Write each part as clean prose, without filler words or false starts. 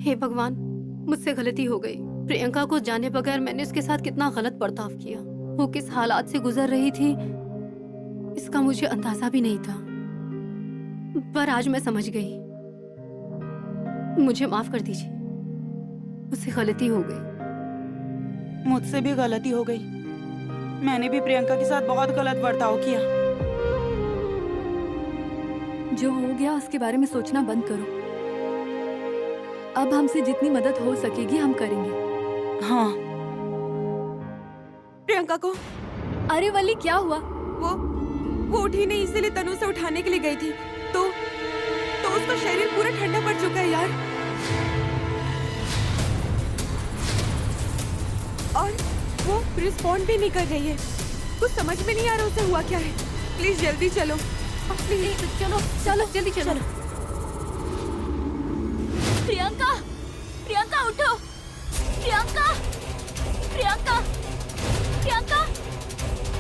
हे भगवान, मुझसे गलती हो गई। प्रियंका को जाने बगैर मैंने उसके साथ कितना गलत बर्ताव किया। वो किस हालात से गुजर रही थी इसका मुझे अंदाजा भी नहीं था, पर आज मैं समझ गई। मुझे माफ कर दीजिए, मुझसे गलती हो गई। मुझसे भी गलती हो गई। मैंने भी प्रियंका के साथ बहुत गलत बर्ताव किया। जो हो गया उसके बारे में सोचना बंद करो। अब हमसे जितनी मदद हो सकेगी हम करेंगे। हाँ। प्रियंका को अरे वली, क्या हुआ? वो उठी नहीं, इसीलिए तनु से उठाने के लिए गई थी तो उसका शरीर पूरा ठंडा पड़ चुका है यार। और वो रिस्पॉन्ड भी नहीं कर रही है। कुछ समझ में नहीं आ रहा उसे हुआ क्या है। प्लीज जल्दी चलो, प्लीज चलो चलो जल्दी चलो। प्रियंका, प्रियंका उठो। प्रियंका, प्रियंका, प्रियंका,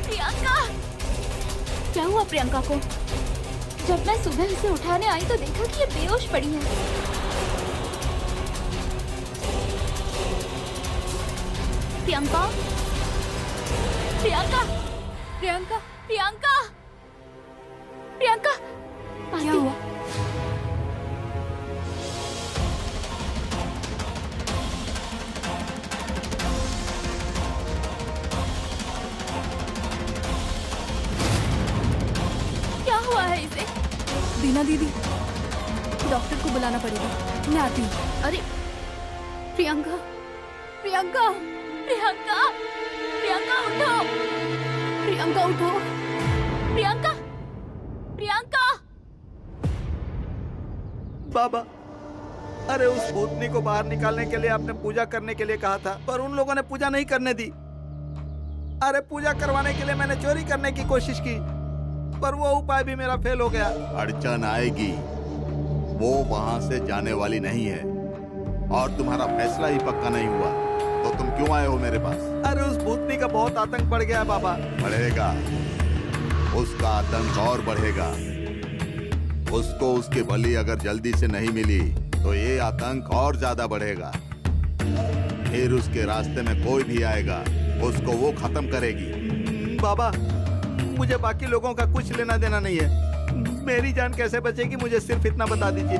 प्रियंका। क्या हुआ प्रियंका को? जब मैं सुबह इसे उठाने आई तो देखा कि ये बेहोश पड़ी है। प्रियंका, प्रियंका, प्रियंका, प्रियंका, प्रियंका, क्या हुआ? क्या हुआ है इसे? दीना दीदी, डॉक्टर को बुलाना पड़ेगा। मैं आती हूँ। अरे प्रियंका, प्रियंका, प्रियंका, प्रियंका उठो। प्रियंका उठो। प्रियंका, प्रियंका। बाबा, अरे उस भूतनी को बाहर निकालने के लिए आपने पूजा करने के लिए कहा था, पर उन लोगों ने पूजा नहीं करने दी। अरे पूजा करवाने के लिए मैंने चोरी करने की कोशिश की, पर वो उपाय भी मेरा फेल हो गया। अड़चन आएगी, वो वहां से जाने वाली नहीं है और तुम्हारा फैसला ही पक्का नहीं हुआ, तो तुम क्यों आए हो मेरे पास? अरे उस भूतनी का बहुत आतंक बढ़ गया बाबा। बढ़ेगा, उसका आतंक और बढ़ेगा। उसको उसकी बलि अगर जल्दी से नहीं मिली तो ये आतंक और ज्यादा बढ़ेगा। फिर उसके रास्ते में कोई भी आएगा, उसको वो खत्म करेगी। बाबा, मुझे बाकी लोगों का कुछ लेना देना नहीं है। मेरी जान कैसे बचेगी मुझे सिर्फ इतना बता दीजिए।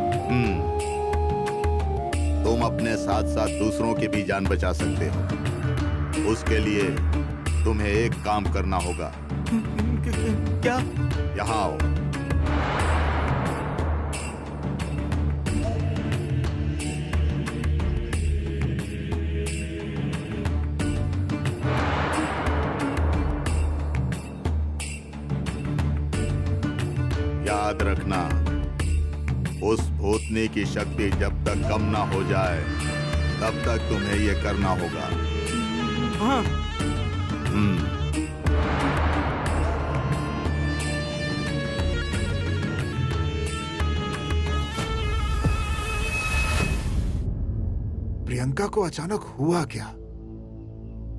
तुम अपने साथ साथ दूसरों की भी जान बचा सकते हो। उसके लिए तुम्हें एक काम करना होगा। क्या? यहाँ आओ। याद रखना, उस भूतनी की शक्ति जब तक कम ना हो जाए तब तक तुम्हें ये करना होगा। हाँ। प्रियंका को अचानक हुआ क्या?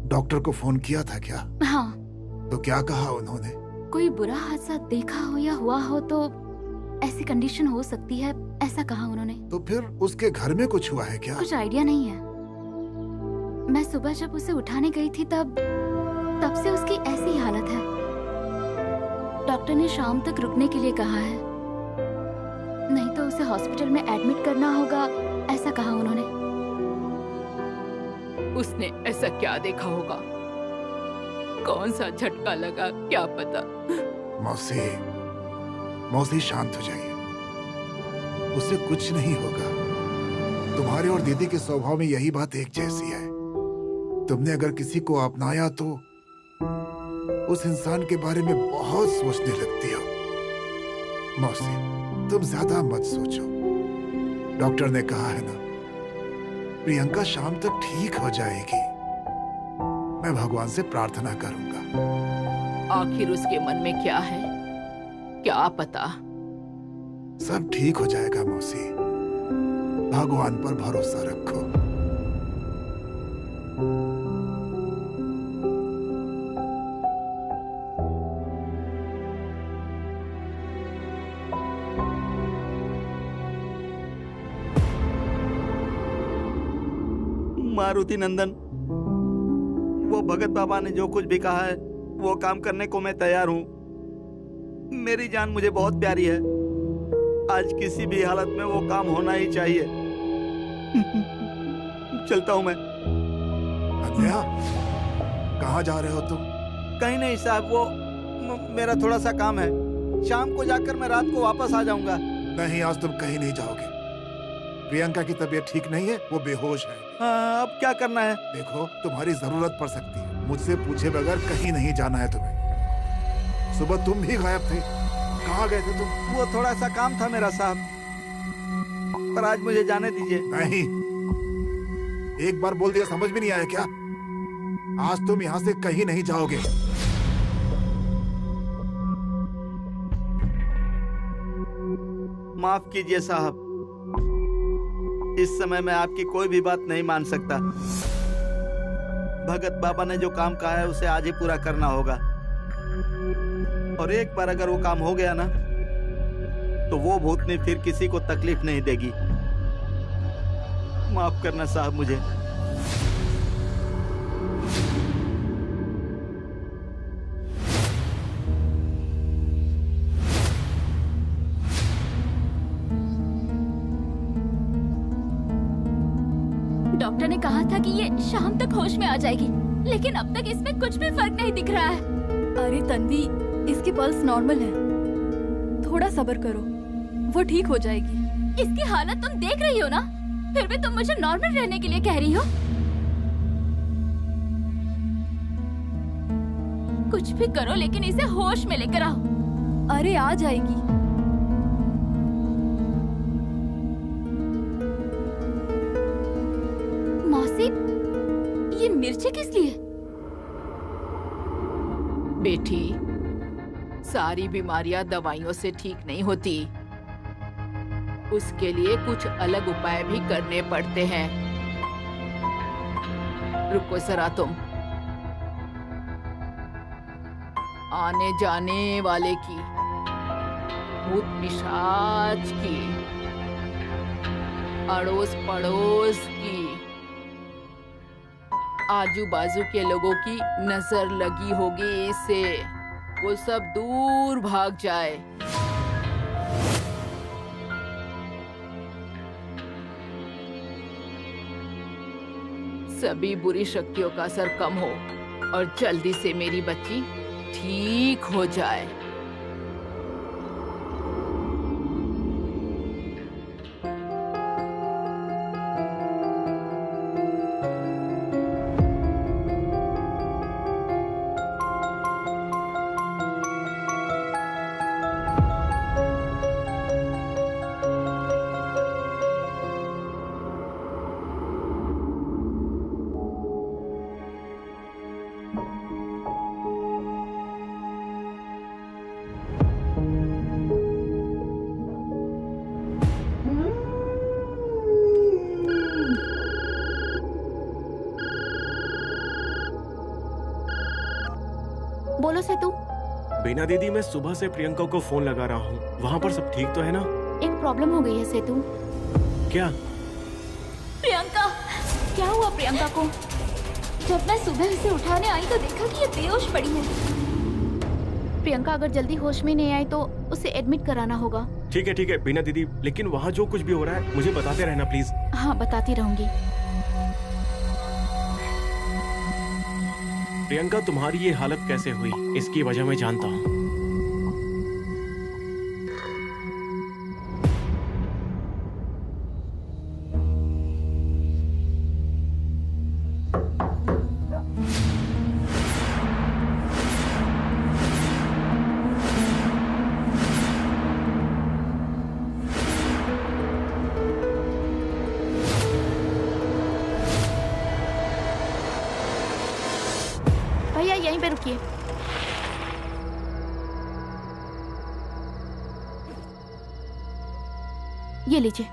डॉक्टर को फोन किया था क्या? हाँ। तो क्या कहा उन्होंने? कोई बुरा हादसा देखा हो या हुआ हो तो ऐसी कंडीशन हो सकती है, ऐसा कहा उन्होंने। तो फिर उसके घर में कुछ हुआ है क्या? कुछ आइडिया नहीं है। मैं सुबह जब उसे उठाने गई थी तब से उसकी ऐसी हालत है। डॉक्टर ने शाम तक रुकने के लिए कहा है, नहीं तो उसे हॉस्पिटल में एडमिट करना होगा, ऐसा कहा उन्होंने। उसने ऐसा क्या देखा होगा? कौन सा झटका लगा, क्या पता। मौसी शांत हो जाइए, उससे कुछ नहीं होगा। तुम्हारे और दीदी के स्वभाव में यही बात एक जैसी है। तुमने अगर किसी को अपनाया तो उस इंसान के बारे में बहुत सोचने लगती हो। मौसी, तुम ज्यादा मत सोचो। डॉक्टर ने कहा है ना, प्रियंका शाम तक ठीक हो जाएगी। मैं भगवान से प्रार्थना करूंगा। आखिर उसके मन में क्या है, क्या पता। सब ठीक हो जाएगा मौसी, भगवान पर भरोसा रखो। मारुति नंदन, वो भगत बाबा ने जो कुछ भी कहा है वो काम करने को मैं तैयार हूँ। मेरी जान मुझे बहुत प्यारी है। आज किसी भी हालत में वो काम होना ही चाहिए। चलता हूँ मैं। अजया, कहाँ जा रहे हो तुम? कहीं नहीं साहब, वो मेरा थोड़ा सा काम है। शाम को जाकर मैं रात को वापस आ जाऊंगा। नहीं, आज तुम कहीं नहीं जाओगे। प्रियंका की तबीयत ठीक नहीं है, वो बेहोश है। हाँ, अब क्या करना है? देखो, तुम्हारी जरूरत पड़ सकती है। मुझसे पूछे बगैर कहीं नहीं जाना है तुम्हें। सुबह तुम भी गायब थे, कहाँ गए थे तुम? वो थोड़ा सा काम था मेरा साहब, पर आज मुझे जाने दीजिए। नहीं, एक बार बोल दिया समझ में नहीं आया क्या? आज तुम यहाँ से कहीं नहीं जाओगे। माफ कीजिए साहब, इस समय मैं आपकी कोई भी बात नहीं मान सकता। भगत बाबा ने जो काम कहा है उसे आज ही पूरा करना होगा। और एक बार अगर वो काम हो गया ना, तो वो भूतनी फिर किसी को तकलीफ नहीं देगी। माफ करना साहब मुझे। डॉक्टर ने कहा था कि ये शाम तक होश में आ जाएगी, लेकिन अब तक इसमें कुछ भी फर्क नहीं दिख रहा है। अरे तन्वी, इसकी पल्स नॉर्मल है, थोड़ा सब्र करो, वो ठीक हो जाएगी। इसकी हालत तुम देख रही हो ना, फिर भी तुम मुझे नॉर्मल रहने के लिए कह रही हो। कुछ भी करो लेकिन इसे होश में लेकर आओ। अरे आ जाएगी। मौसी, ये मिर्ची किस लिए? बेटी, सारी बीमारियां दवाइयों से ठीक नहीं होती। उसके लिए कुछ अलग उपाय भी करने पड़ते हैं। रुको जरा तुम। आने जाने वाले की, भूत पिशाच की, अड़ोस पड़ोस की, आजू बाजू के लोगों की नजर लगी होगी इसे, वो सब दूर भाग जाए। सभी बुरी शक्तियों का असर कम हो और जल्दी से मेरी बच्ची ठीक हो जाए। बोलो सेतु। बीना दीदी, मैं सुबह से प्रियंका को फोन लगा रहा हूँ। वहाँ पर सब ठीक तो है ना? एक प्रॉब्लम हो गई है सेतु। क्या? प्रियंका, क्या हुआ प्रियंका को? जब मैं सुबह इसे उठाने आई तो देखा कि ये बेहोश पड़ी है। प्रियंका अगर जल्दी होश में नहीं आई तो उसे एडमिट कराना होगा। ठीक है बीना दीदी, लेकिन वहाँ जो कुछ भी हो रहा है मुझे बताते रहना प्लीज। हाँ, बताती रहूंगी। प्रियंका, तुम्हारी ये हालत कैसे हुई, इसकी वजह मैं जानता हूँ। भैया यहीं पे रुकिए। ये लीजिए।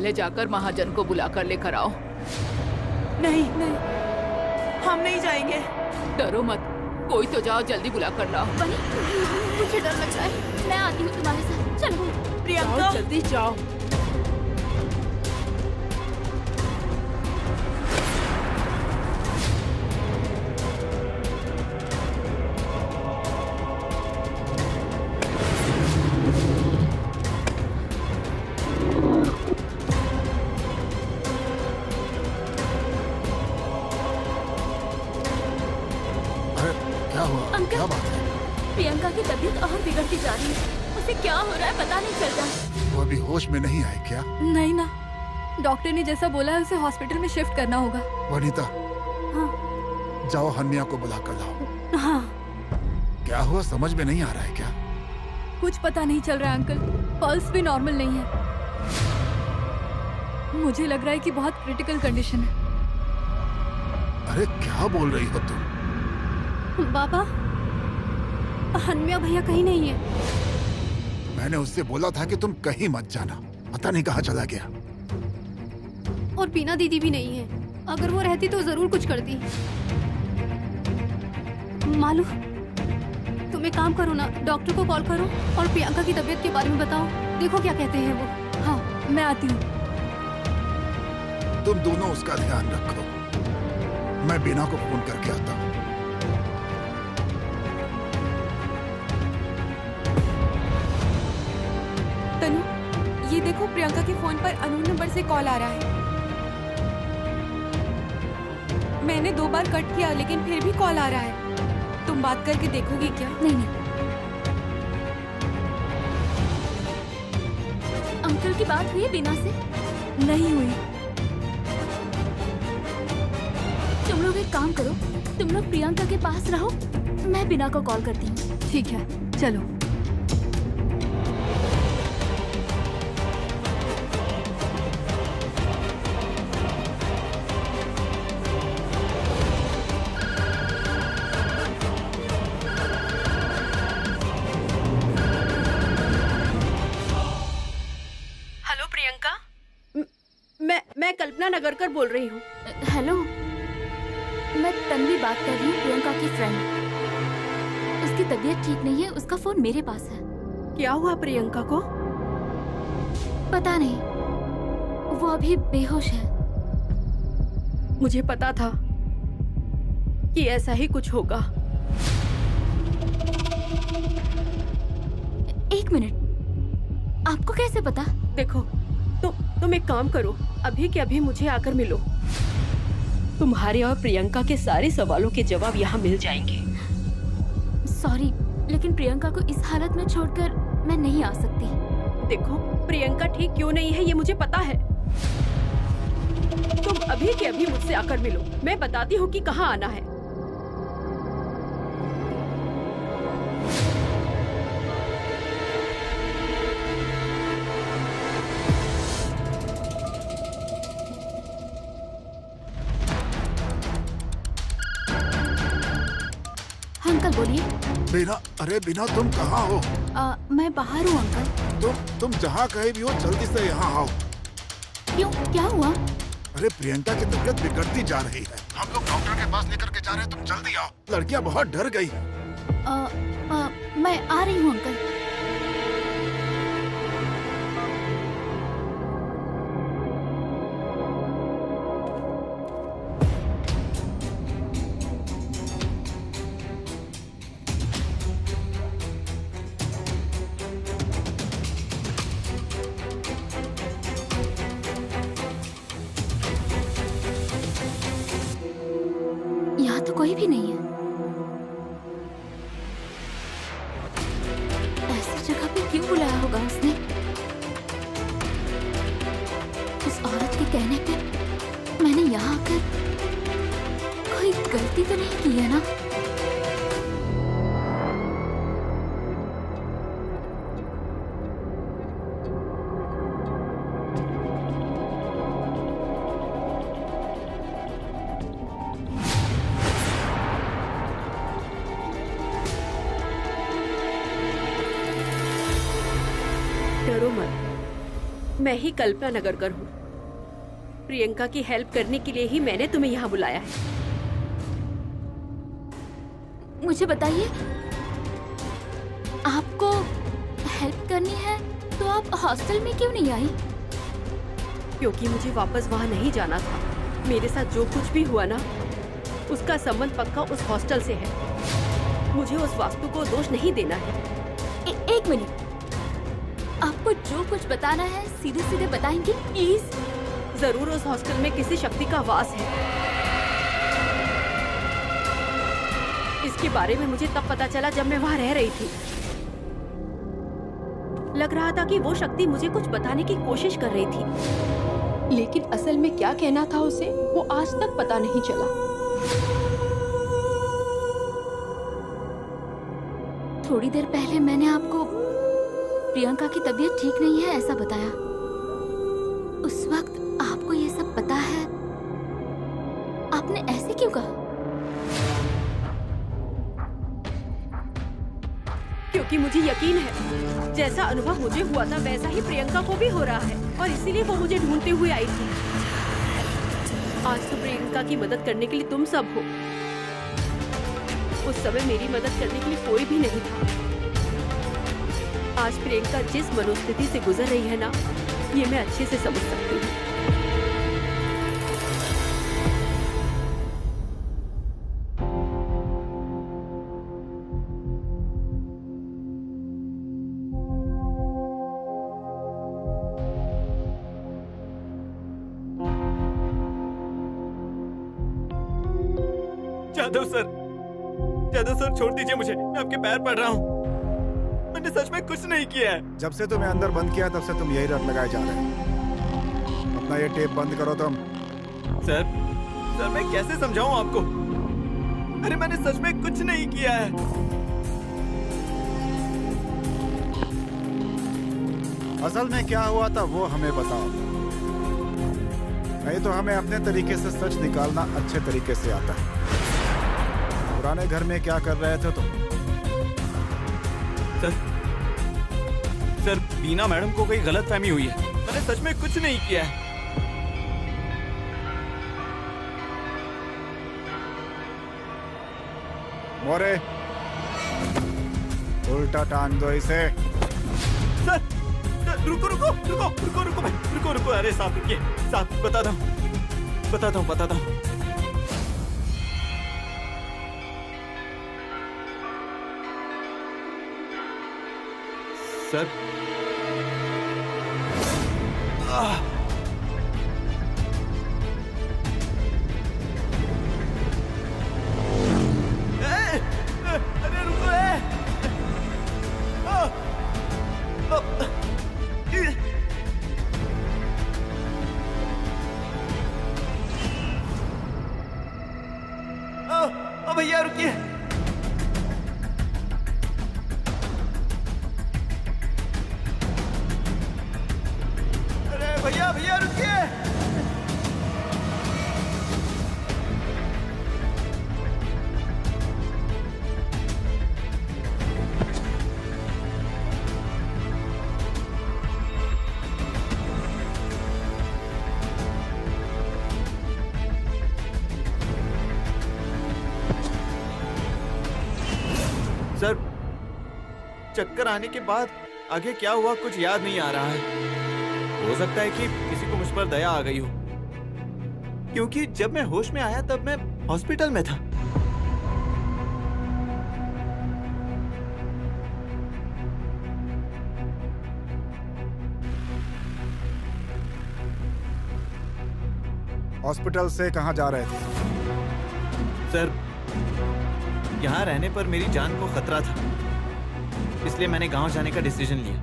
पहले जाकर महाजन को बुला कर लेकर आओ। नहीं नहीं, हम नहीं जाएंगे। डरो मत, कोई तो जाओ, जल्दी बुला कर लाओ। बनी, मुझे डर लग रहा है। मैं आती हूँ तुम्हारे साथ। चलो प्रियंका, जाओ, जल्दी जाओ। क्या बात है? प्रियंका की तबीयत और बिगड़ती जा रही है। उसे क्या हो रहा है पता नहीं चल रहा। वो अभी होश में नहीं आए क्या? नहीं ना, डॉक्टर ने जैसा बोला है उसे हॉस्पिटल में शिफ्ट करना होगा। वनीता, हाँ। जाओ हन्या को बुला कर लाओ। हाँ। क्या हुआ समझ में नहीं आ रहा है क्या? कुछ पता नहीं चल रहा है अंकल, पल्स भी नॉर्मल नहीं है। मुझे लग रहा है कि बहुत क्रिटिकल कंडीशन है। अरे क्या बोल रही हो तुम? बाबा, हन्या भैया कहीं नहीं है। मैंने उससे बोला था कि तुम कहीं मत जाना, पता नहीं कहाँ चला गया। और बीना दीदी भी नहीं है। अगर वो रहती तो जरूर कुछ करती। मालू, तुम एक काम करो ना, डॉक्टर को कॉल करो और प्रियंका की तबीयत के बारे में बताओ। देखो क्या कहते हैं वो। हाँ, मैं आती हूँ। तुम दोनों उसका ध्यान रखो, मैं बीना को फोन करके आता हूँ। तनु, ये देखो प्रियंका के फोन पर अननोन नंबर से कॉल आ रहा है। मैंने 2 बार कट किया लेकिन फिर भी कॉल आ रहा है। तुम बात करके देखोगी क्या? नहीं नहीं, अंकल की बात हुई है बीना से? नहीं हुई। तुम लोग एक काम करो, तुम लोग प्रियंका के पास रहो, मैं बीना को कॉल करती हूँ। ठीक है, चलो। हेलो प्रियंका, मैं कल्पना नगरकर बोल रही हूँ। हेलो, मैं तन्वी बात कर रही हूँ, प्रियंका की फ्रेंड। उसकी तबीयत ठीक नहीं है, उसका फोन मेरे पास है। क्या हुआ प्रियंका को? पता नहीं, वो अभी बेहोश है। मुझे पता था कि ऐसा ही कुछ होगा। एक मिनट, आपको कैसे पता? देखो, तुम एक काम करो, अभी के अभी मुझे आकर मिलो। तुम्हारे और प्रियंका के सारे सवालों के जवाब यहाँ मिल जाएंगे। सॉरी, लेकिन प्रियंका को इस हालत में छोड़कर मैं नहीं आ सकती। देखो, प्रियंका ठीक क्यों नहीं है ये मुझे पता है। तुम अभी के अभी मुझसे आकर मिलो, मैं बताती हूँ कि कहाँ आना है। अंकल बोलिए। बीना, अरे बीना तुम कहाँ हो? मैं बाहर हूँ अंकल। तुम जहाँ कहीं भी हो जल्दी से यहाँ आओ। क्यों, क्या हुआ? अरे प्रियंका की तबीयत बिगड़ती जा रही है, हम लोग डॉक्टर के पास लेकर के जा रहे हैं, तुम जल्दी आओ। लड़कियाँ बहुत डर गई। मैं आ रही हूँ अंकल। यहाँ तो कोई भी नहीं है। ऐसी जगह पे क्यों बुलाया होगा उसने? उस औरत के कहने पे मैंने यहाँ आकर कोई गलती तो नहीं की है ना? मैं ही कल्पना नगरकर हूँ। प्रियंका की हेल्प करने के लिए ही मैंने तुम्हें यहाँ बुलाया है। मुझे बताइए, आपको हेल्प करनी है तो आप हॉस्टल में क्यों नहीं आई? क्योंकि मुझे वापस वहाँ नहीं जाना था। मेरे साथ जो कुछ भी हुआ ना, उसका संबंध पक्का उस हॉस्टल से है। मुझे उस वास्तु को दोष नहीं देना है। एक मिनट, आपको जो कुछ बताना है सीधे सीधे बताएंगे प्लीज? जरूर उस हॉस्टल में किसी शक्ति का वास है। इसके बारे में मुझे तब पता चला जब मैं वहाँ रह रही थी। लग रहा था कि वो शक्ति मुझे कुछ बताने की कोशिश कर रही थी, लेकिन असल में क्या कहना था उसे वो आज तक पता नहीं चला। थोड़ी देर पहले मैंने आपको प्रियंका की तबीयत ठीक नहीं है ऐसा बताया। उस वक्त आपको ये सब पता है, आपने ऐसे क्यों कहा? क्योंकि मुझे यकीन है जैसा अनुभव मुझे हुआ था वैसा ही प्रियंका को भी हो रहा है, और इसीलिए वो मुझे ढूंढते हुए आई थी। आज तो प्रियंका की मदद करने के लिए तुम सब हो। उस समय मेरी मदद करने के लिए कोई भी नहीं था। आज प्रियंका जिस मनोस्थिति से गुजर रही है ना, ये मैं अच्छे से समझ सकती हूँ। जादव सर छोड़ दीजिए मुझे, मैं आपके पैर पड़ रहा हूँ। मैंने सच में कुछ नहीं किया है। जब से तुम्हें अंदर बंद किया तब से तुम यही रट लगाए जा रहे हो। अपना ये टेप बंद करो तुम। सर मैं कैसे समझाऊं आपको? अरे मैंने सच में कुछ नहीं किया है। असल में क्या हुआ था वो हमें बताओ, नहीं तो हमें अपने तरीके से सच निकालना अच्छे तरीके से आता है। पुराने घर में क्या कर रहे थे तुम? सर बीना मैडम को कोई गलतफहमी हुई है। मैंने सच में कुछ नहीं किया है। मोरे, उल्टा टांग दो इसे। सर रुको भाई, अरे साहब रुकिए, साहब बताता हूँ। सर अरे रुको भैया रुकिए। भैया रुकिए। सर चक्कर आने के बाद आगे क्या हुआ कुछ याद नहीं आ रहा है। हो सकता है कि किसी को मुझ पर दया आ गई हो, क्योंकि जब मैं होश में आया तब मैं हॉस्पिटल में था। हॉस्पिटल से कहाँ जा रहे थे? सर यहाँ रहने पर मेरी जान को खतरा था, इसलिए मैंने गांव जाने का डिसीजन लिया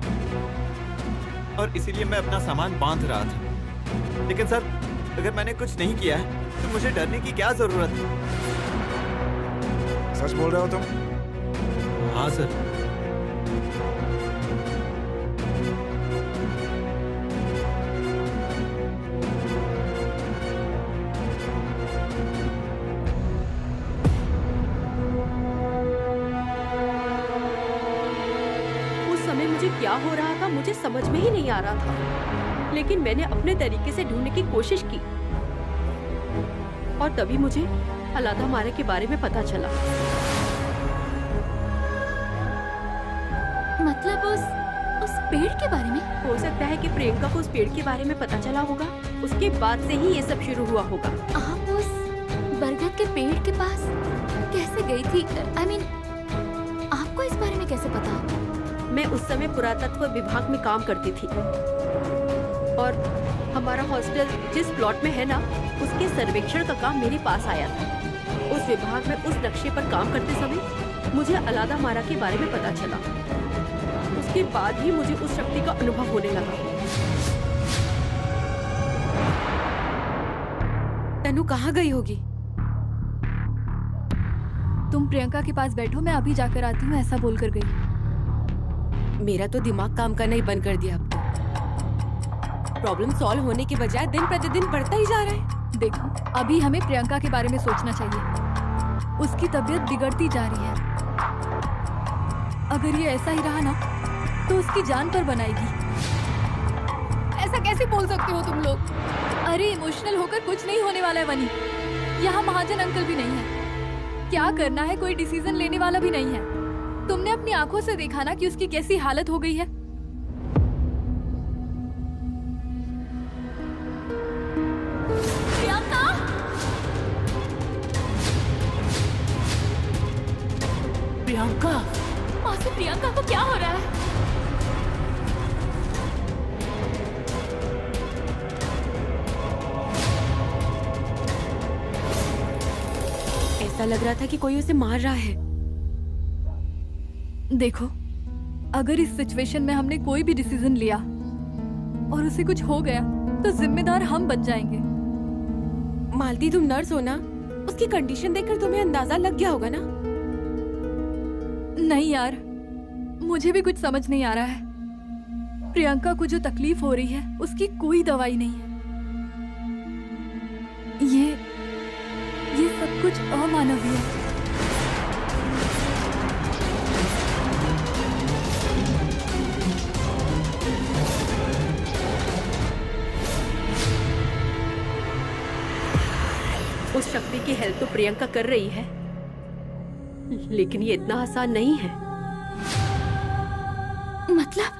और इसीलिए मैं अपना सामान बांध रहा था। लेकिन सर अगर मैंने कुछ नहीं किया है तो मुझे डरने की क्या जरूरत है? सच बोल रहे हो तुम? हाँ सर। उस समय मुझे क्या हो रहा था मुझे समझ में ही नहीं आ रहा था। लेकिन मैंने अपने तरीके से ढूंढने की कोशिश की और तभी मुझे अलादा मारा के बारे में पता चला। मतलब उस पेड़ के बारे में? हो सकता है कि प्रियंका को उस पेड़ के बारे में पता चला होगा। उसके बाद से ही ये सब शुरू हुआ होगा। आप उस बरगद के पेड़ के पास कैसे गई थी? I mean, आपको इस बारे में कैसे पता? मैं उस समय पुरातत्व विभाग में काम करती थी और हमारा हॉस्टल जिस प्लॉट में है ना, उसके सर्वेक्षण का काम मेरे पास आया था। उस विभाग में उस नक्शे पर काम करते समय मुझे अलादा मारा के बारे में पता चला। उसके बाद ही मुझे उस शक्ति का अनुभव होने लगा। तनु कहाँ गई होगी? तुम प्रियंका के पास बैठो, मैं अभी जाकर आती हूँ, ऐसा बोलकर गई। मेरा तो दिमाग काम करना ही बंद कर दिया अब तो। प्रॉब्लम सॉल्व होने के बजाय दिन प्रतिदिन बढ़ता ही जा रहा है। देखो, अभी हमें प्रियंका के बारे में सोचना चाहिए। उसकी तबीयत बिगड़ती जा रही है। अगर ये ऐसा ही रहा ना तो उसकी जान पर बनाएगी। ऐसा कैसे बोल सकते हो तुम लोग? अरे इमोशनल होकर कुछ नहीं होने वाला है वनी। यहाँ महाजन अंकल भी नहीं है। क्या करना है कोई डिसीजन लेने वाला भी नहीं है। तुमने अपनी आंखों से देखा ना कि उसकी कैसी हालत हो गई है। प्रियंका! प्रियंका! मासी, प्रियंका को क्या हो रहा है? ऐसा लग रहा था कि कोई उसे मार रहा है। देखो, अगर इस सिचुएशन में हमने कोई भी डिसीजन लिया और उसे कुछ हो गया तो जिम्मेदार हम बन जाएंगे। मालती, तुम नर्स हो ना? उसकी कंडीशन देखकर तुम्हें अंदाजा लग गया होगा ना? नहीं यार, मुझे भी कुछ समझ नहीं आ रहा है। प्रियंका को जो तकलीफ हो रही है उसकी कोई दवाई नहीं है। ये सब कुछ अमानवीय है। उस शक्ति की हेल्प तो प्रियंका कर रही है, लेकिन ये इतना आसान नहीं है। मतलब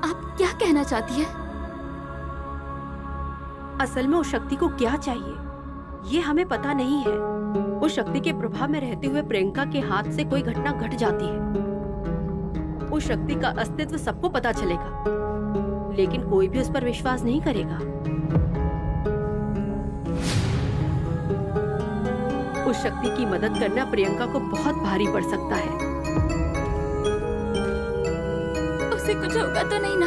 आप क्या कहना चाहती है? असल में उस शक्ति को क्या चाहिए ये हमें पता नहीं है। उस शक्ति के प्रभाव में रहते हुए प्रियंका के हाथ से कोई घटना घट जाती है। उस शक्ति का अस्तित्व सबको पता चलेगा, लेकिन कोई भी उस पर विश्वास नहीं करेगा। उस शक्ति की मदद करना प्रियंका को बहुत भारी पड़ सकता है। उसे कुछ होगा तो नहीं ना?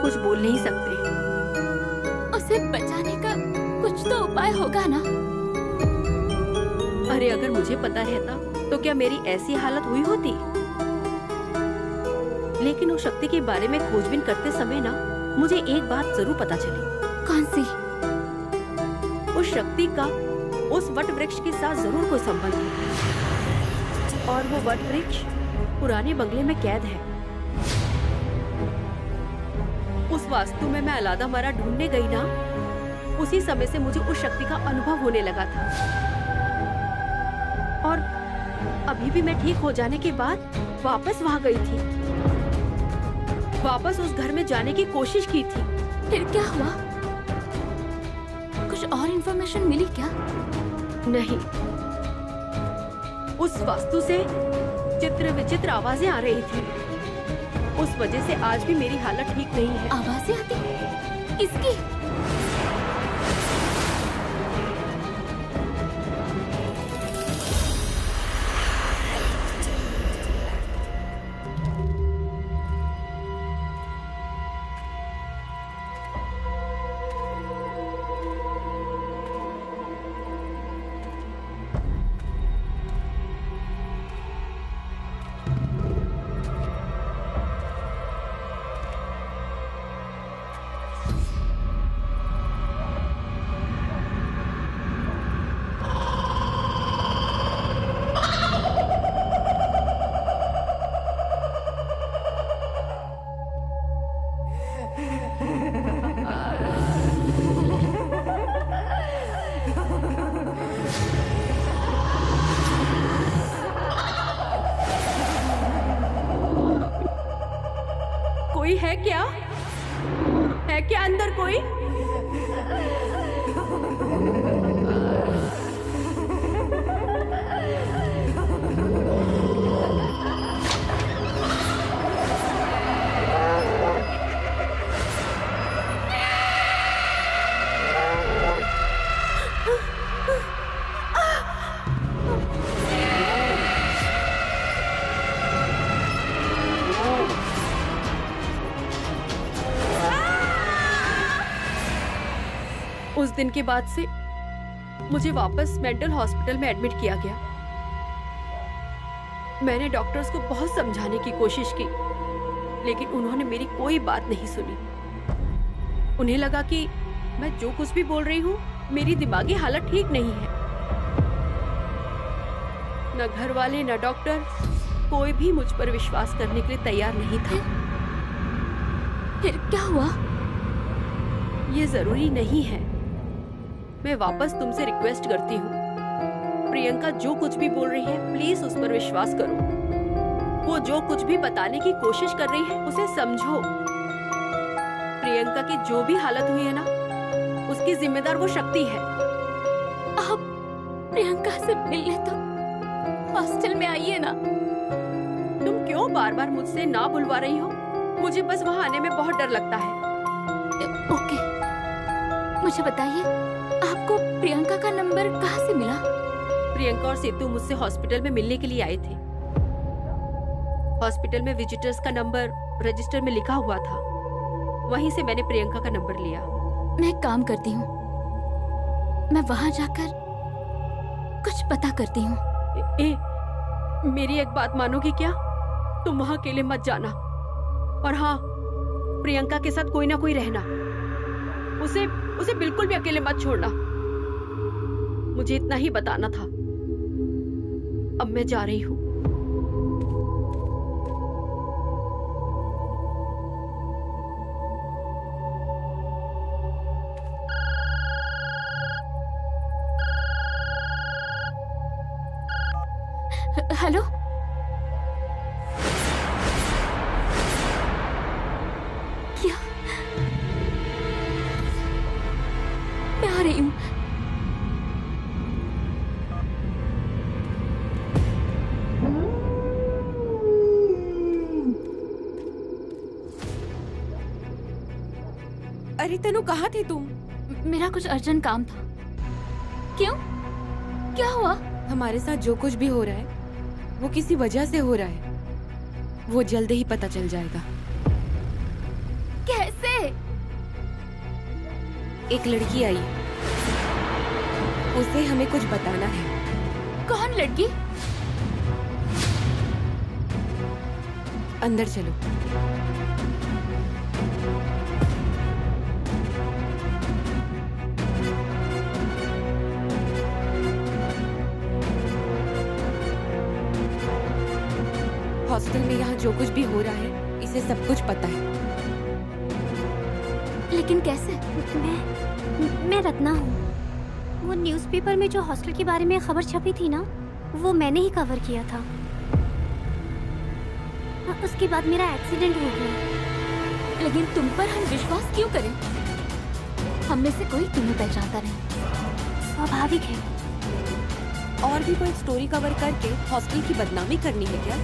कुछ बोल नहीं सकते। उसे बचाने का कुछ तो उपाय होगा ना? अरे अगर मुझे पता रहता तो क्या मेरी ऐसी हालत हुई होती? लेकिन उस शक्ति के बारे में खोजबीन करते समय ना मुझे एक बात जरूर पता चली। कौन सी? उस शक्ति का उस वट वृक्ष के साथ जरूर कोई संबंध है, और वो वट वृक्ष पुराने बंगले में कैद है। उस वास्तु में मैं अलादा मारा ढूंढने गई ना, उसी समय से मुझे उस शक्ति का अनुभव होने लगा था। और अभी भी मैं ठीक हो जाने के बाद वापस वहां गई थी, वापस उस घर में जाने की कोशिश की थी। फिर क्या हुआ? कुछ और इन्फॉर्मेशन मिली क्या? नहीं, उस वास्तु से चित्र विचित्र आवाजें आ रही थी। उस वजह से आज भी मेरी हालत ठीक नहीं है। आवाजें आती? किसकी? है क्या अंदर कोई? उस दिन के बाद से मुझे वापस मेंटल हॉस्पिटल में एडमिट किया गया। मैंने डॉक्टर्स को बहुत समझाने की कोशिश की, लेकिन उन्होंने मेरी कोई बात नहीं सुनी। उन्हें लगा कि मैं जो कुछ भी बोल रही हूँ, मेरी दिमागी हालत ठीक नहीं है। न घर वाले न डॉक्टर, कोई भी मुझ पर विश्वास करने के लिए तैयार नहीं था। फिर क्या हुआ? ये जरूरी नहीं है। मैं वापस तुमसे रिक्वेस्ट करती हूँ, प्रियंका जो कुछ भी बोल रही है प्लीज उस पर विश्वास करो। वो जो कुछ भी बताने की कोशिश कर रही है उसे समझो। प्रियंका की जो भी हालत हुई है ना, उसकी जिम्मेदार वो शक्ति है। आप प्रियंका से मिलने तो हॉस्टल में आइए ना। तुम क्यों बार बार मुझसे ना बुलवा रही हो? मुझे बस वहाँ आने में बहुत डर लगता है। ओके, मुझे बताइए आपको प्रियंका का नंबर कहाँ से मिला? प्रियंका और सेतु मुझसे हॉस्पिटल में मिलने के लिए आए थे। हॉस्पिटल में विजिटर्स का नंबर रजिस्टर में लिखा हुआ था, वहीं से मैंने प्रियंका का नंबर लिया। मैं एक काम करती हूँ, मैं वहाँ जाकर कुछ पता करती हूँ। मेरी एक बात मानोगी क्या? तुम वहाँ अकेले मत जाना, और हाँ, प्रियंका के साथ कोई ना कोई रहना। उसे बिल्कुल भी अकेले मत छोड़ना। मुझे इतना ही बताना था। अब मैं जा रही हूँ। हेलो, क्या? मैं आ रही हूँ। अरे तनु, कहाँ थी तुम? मेरा कुछ अर्जेंट काम था। क्यों? क्या हुआ? हमारे साथ जो कुछ भी हो रहा है वो किसी वजह से हो रहा है। वो जल्द ही पता चल जाएगा। कैसे? एक लड़की आई है, उसे हमें कुछ बताना है। कौन लड़की? अंदर चलो। हॉस्टल में यहाँ जो कुछ भी हो रहा है इसे सब कुछ पता है। लेकिन कैसे? मैं रत्ना हूँ। वो न्यूज़पेपर में जो हॉस्टल के बारे में खबर छपी थी ना, वो मैंने ही कवर किया था। उसके बाद मेरा एक्सीडेंट हो गया। लेकिन तुम पर हम विश्वास क्यों करें? हम में से कोई तुम्हें पहचानता नहीं। स्वाभाविक है। और भी कोई स्टोरी कवर करके हॉस्टल की बदनामी करनी है क्या?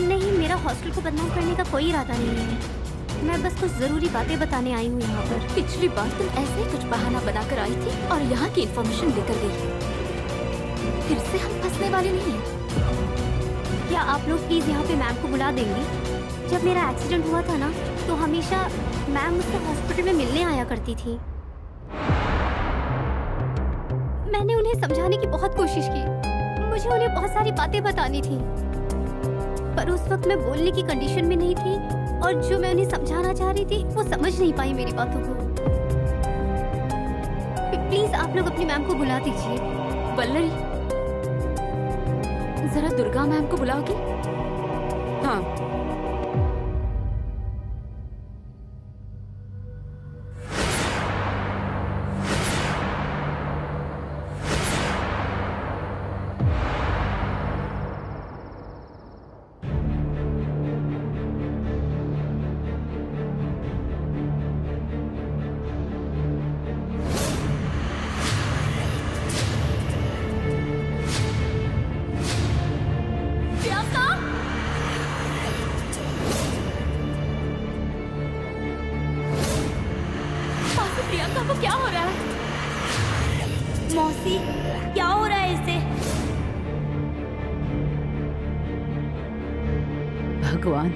नहीं, मेरा हॉस्टल को बदनाम करने का कोई इरादा नहीं है। मैं बस कुछ जरूरी बातें बताने आई हूँ यहाँ पर। पिछली बार तुम ऐसे ही कुछ बहाना बनाकर आई थी और यहाँ की इन्फॉर्मेशन लेकर गई। फिर से हम फंसने वाले नहीं हैं। क्या आप लोग प्लीज यहाँ पे मैम को बुला देंगी? जब मेरा एक्सीडेंट हुआ था ना, तो हमेशा मैम मुझसे हॉस्पिटल में मिलने आया करती थी। मैंने उन्हें समझाने की बहुत कोशिश की। मुझे उन्हें बहुत सारी बातें बतानी थी, पर उस वक्त मैं बोलने की कंडीशन में नहीं थी, और जो मैं उन्हें समझाना चाह रही थी वो समझ नहीं पाई मेरी बातों को। प्लीज आप लोग अपनी मैम को बुला दीजिए। वल्लरी, जरा दुर्गा मैम को बुलाओगी? हाँ। प्रियंका को क्या हो रहा है? मौसी, क्या हो रहा है इसे? भगवान,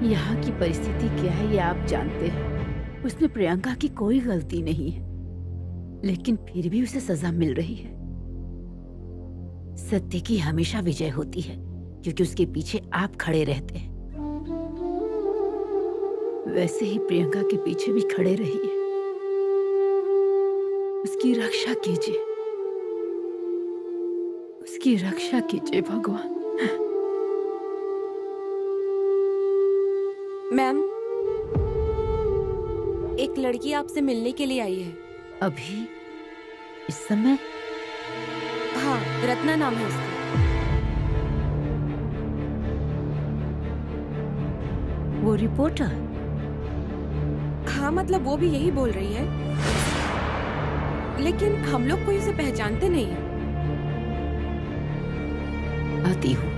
यहाँ की परिस्थिति क्या है ये आप जानते हैं। उसमें प्रियंका की कोई गलती नहीं है, लेकिन फिर भी उसे सजा मिल रही है। सत्य की हमेशा विजय होती है, क्योंकि उसके पीछे आप खड़े रहते हैं। वैसे ही प्रियंका के पीछे भी खड़े रहिए, उसकी रक्षा कीजिए, उसकी रक्षा कीजिए भगवान। मैम, एक लड़की आपसे मिलने के लिए आई है। अभी इस समय? हाँ, रत्ना नाम है उसका। वो रिपोर्टर? हाँ, मतलब वो भी यही बोल रही है, लेकिन हम लोग कोई उसे पहचानते नहीं है। आती हूँ।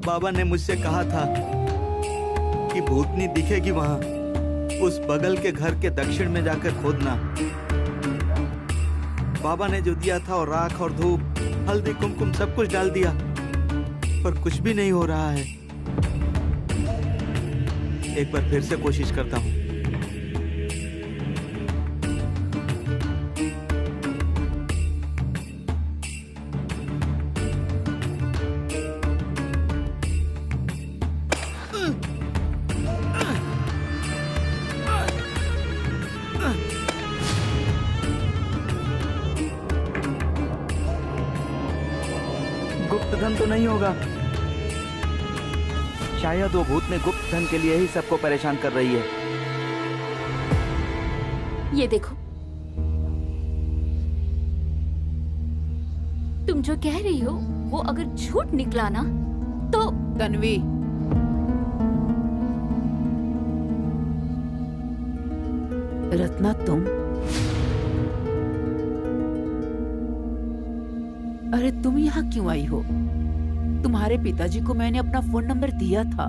बाबा ने मुझसे कहा था कि भूतनी दिखेगी वहां, उस बगल के घर के दक्षिण में जाकर खोदना। बाबा ने जो दिया था, और राख और धूप, हल्दी, कुमकुम सब कुछ डाल दिया, पर कुछ भी नहीं हो रहा है। एक बार फिर से कोशिश करता हूँ। गुप्त धन तो नहीं होगा? शायद वो भूतनी गुप्त धन के लिए ही सबको परेशान कर रही है। ये देखो, तुम जो कह रही हो वो अगर झूठ निकला ना तो। तन्वी, रत्ना तुम? अरे तुम यहाँ क्यों आई हो? तुम्हारे पिताजी को मैंने अपना फोन नंबर दिया था।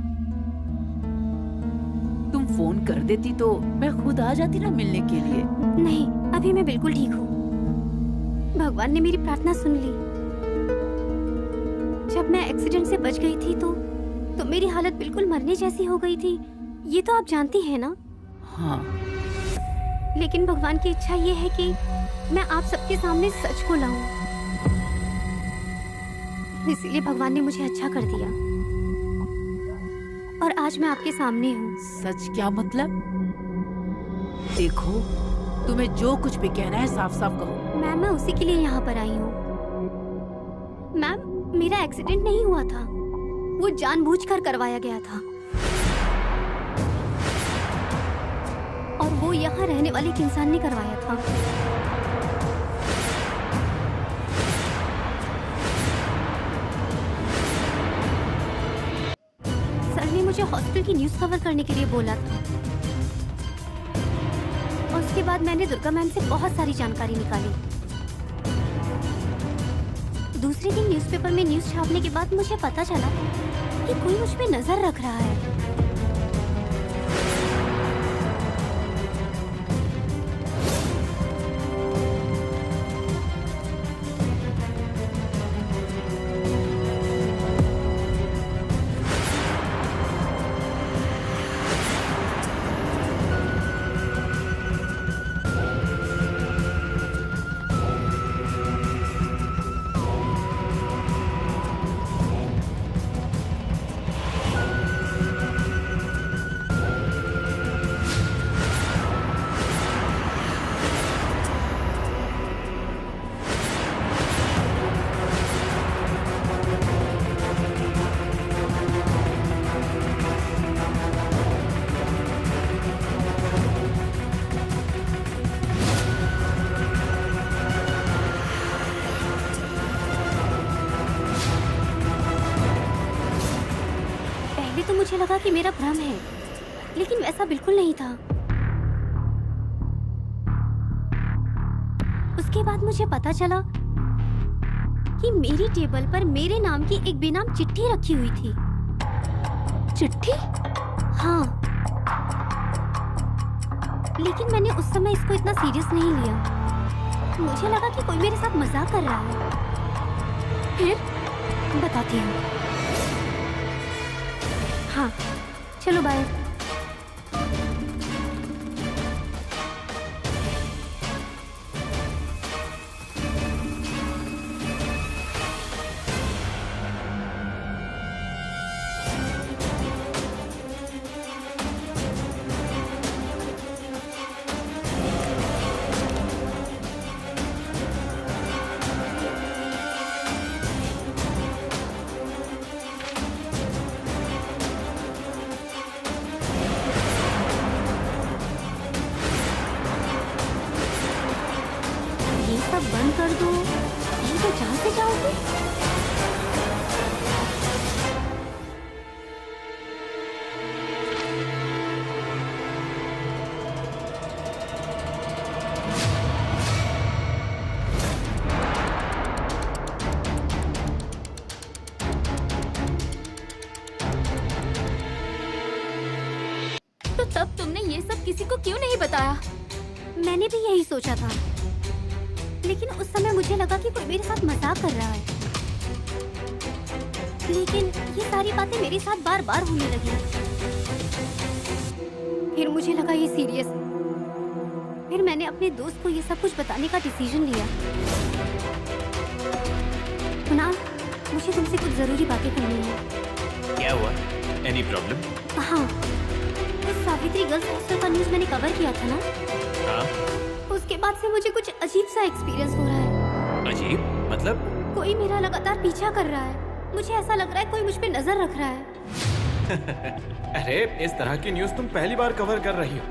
तुम फोन कर देती तो मैं खुद आ जाती ना मिलने के लिए। नहीं, अभी मैं बिल्कुल ठीक हूँ। भगवान ने मेरी प्रार्थना सुन ली। जब मैं एक्सीडेंट से बच गई थी तो मेरी हालत बिल्कुल मरने जैसी हो गई थी। ये तो आप जानती हैं ना? हाँ। लेकिन भगवान की इच्छा ये है कि मैं आप सबके सामने सच को लाऊं। इसीलिए भगवान ने मुझे अच्छा कर दिया और आज मैं आपके सामने हूँ। सच क्या मतलब? देखो, तुम्हें जो कुछ भी कहना है साफ साफ कहो। मैम, मैं उसी के लिए यहाँ पर आई हूँ। मैम, मेरा एक्सीडेंट नहीं हुआ था, वो जानबूझकर करवाया गया था। और वो यहाँ रहने वाले एक इंसान ने करवाया था। सर ने मुझे हॉस्पिटल की न्यूज़ कवर करने के लिए बोला था। और उसके बाद मैंने दुर्गा मैम से बहुत सारी जानकारी निकाली। दूसरे दिन न्यूज़पेपर में न्यूज़ छापने के बाद मुझे पता चला कि कोई मुझ पे नजर रख रहा है। मुझे लगा कि मेरा भ्रम है, लेकिन वैसा बिल्कुल नहीं था। उसके बाद मुझे पता चला कि मेरी टेबल पर मेरे नाम की एक बेनाम चिट्ठी रखी हुई थी। चिट्ठी? हाँ, लेकिन मैंने उस समय इसको इतना सीरियस नहीं लिया। मुझे लगा कि कोई मेरे साथ मजाक कर रहा है। फिर बताती हूँ। हाँ, चलो बाय। बंद कर दो, ये तो जहाँ से जाओगे। तो तब तुमने ये सब किसी को क्यों नहीं बताया? मैंने भी यही सोचा था, लेकिन उस समय मुझे लगा कि कोई मेरे साथ मजाक कर रहा है। लेकिन ये सारी बातें मेरे साथ बार बार होने लगी। फिर मुझे लगा ये सीरियस है। फिर मैंने अपने दोस्त को ये सब कुछ बताने का डिसीजन लिया। कुणाल, मुझे तुमसे कुछ जरूरी बातें करनी है। क्या हुआ? Any problem? हाँ, उस सावित्री गर्ल्स हॉस्टल का न्यूज़ मैंने कवर किया था ना। हाँ? उसके बाद से मुझे कुछ अजीब सा एक्सपीरियंस हो रहा है। अजीब? मतलब? कोई मेरा लगातार पीछा कर रहा है। मुझे ऐसा लग रहा है कोई मुझ पे नजर रख रहा है। अरे, इस तरह की न्यूज़ तुम पहली बार कवर कर रही हो।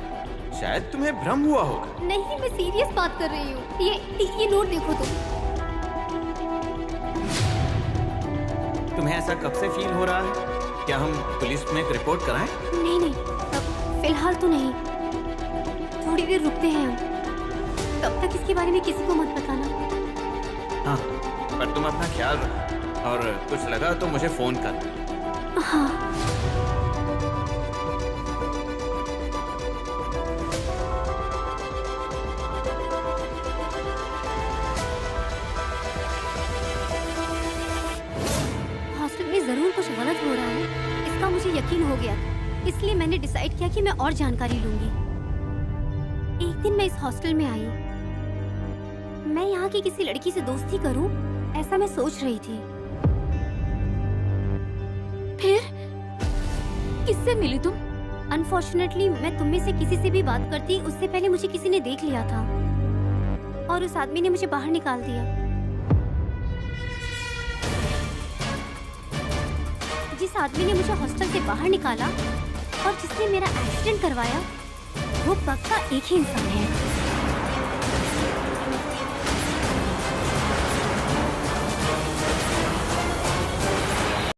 शायद तुम्हें भ्रम हुआ होगा। नहीं, मैं सीरियस बात कर रही हूँ। ये नोट देखो तुम। तुम्हें ऐसा कब से फील हो रहा है? क्या हम पुलिस में एक रिपोर्ट कराएं? नहीं, फिलहाल तो नहीं। थोड़ी देर रुकते हैं हम। तब तक इसके बारे में किसी को मत बताना। हाँ, पर तुम अपना ख्याल रखो और कुछ लगा तो मुझे फोन कर। हाँ। हॉस्टल में जरूर कुछ गलत हो रहा है, इसका मुझे यकीन हो गया। इसलिए मैंने डिसाइड किया कि मैं और जानकारी लूंगी। एक दिन मैं इस हॉस्टल में आई। मैं यहाँ की किसी लड़की से दोस्ती करूं, ऐसा मैं सोच रही थी। फिर किससे मिली तुम? अनफॉर्चुनेटली मैं तुम में से किसी से भी बात करती उससे पहले मुझे किसी ने देख लिया था और उस आदमी ने मुझे बाहर निकाल दिया। जिस आदमी ने मुझे हॉस्टल से बाहर निकाला और जिसने मेरा एक्सीडेंट करवाया, वो पक्का एक ही इंसान है।